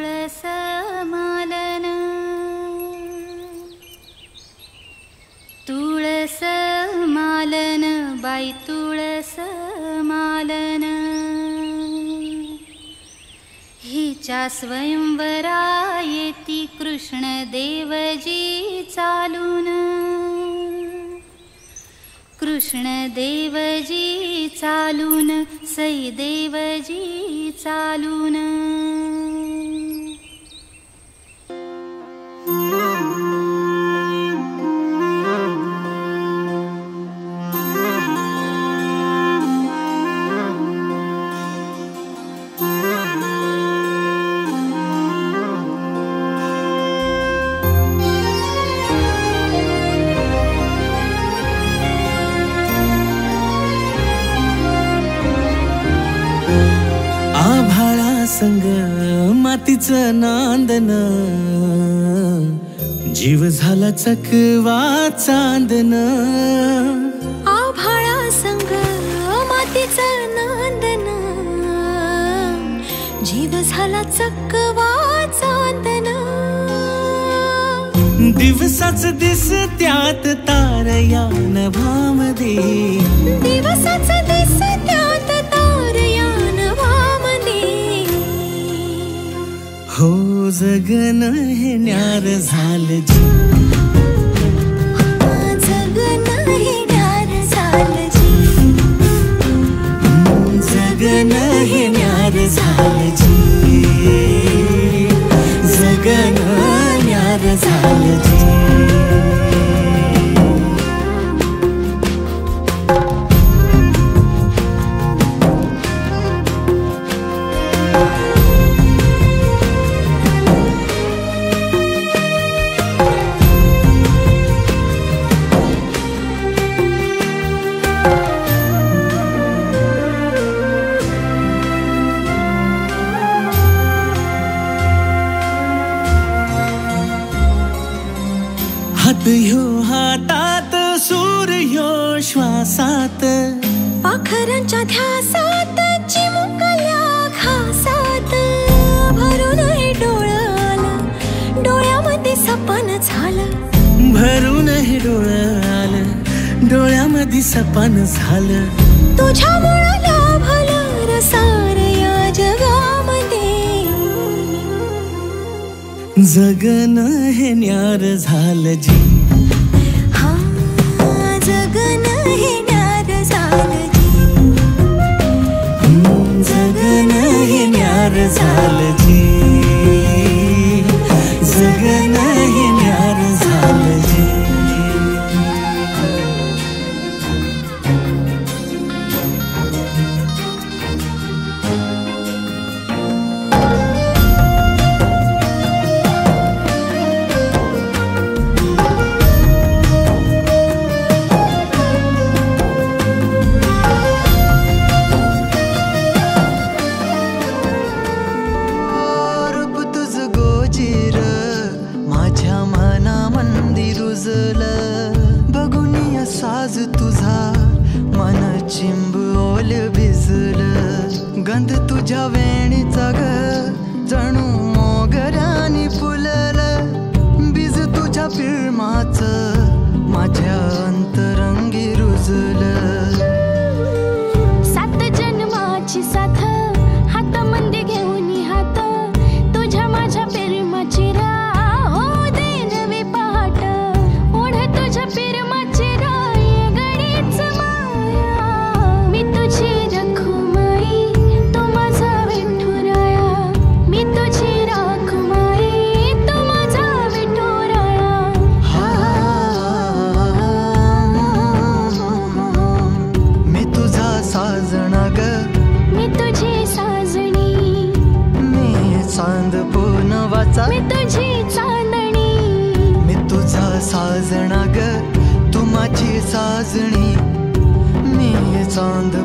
तुळस मालन तुळस मालन बाई तुळस मालन हिच्या स्वयंवरा येती कृष्ण देवजी चालून कृष्ण देवजी चालून सई देवजी चालून संग मातीचं नांदन जीव झाला चकवा चांदन आभाळा संग मातीचं नांदन जीव झाला चकवा चांदन दिवसाच दिस त्यात तारया नभामध्ये दिवसाच दिस त्यात तारया नभामध्ये हो जगन हे न्यार झालं जी जगन हे न्यार झालं जी जगन हे न्यार झालं जी जगन न्यार झालं जी हात ह्यो हातात सूर्यो श्वासात पाखरांच्या ध्यासात चिमुकल्या घासात भरून हे डोळं आलं डोळ्यामध्ये सपन झालं भरून हे डोळं आलं डोळ्यामध्ये सपन झालं तुझ्यामुळं लाभलं रसार या जगामध्ये जगन हे न्यार झालं जी हा जगन हे न्यार झालं जी जगन हे न्यार झालं जी जगन हे न्यार झालं जी बघून साज तुझा मन चिंबोल भिजलं गंध तुझ्या वेणीचा ग जणू मोगऱ्यानी फुललं बीज तुझ्या पिळमाचं माझ्या अंतरंगी रुजलं सात जन्माची साथ हात मंदी घेऊन हात तुझ्या माझ्या प्रेमाची मी तुझी चांदणी मी तुझा साजना ग तू माझी साजणी मी चांद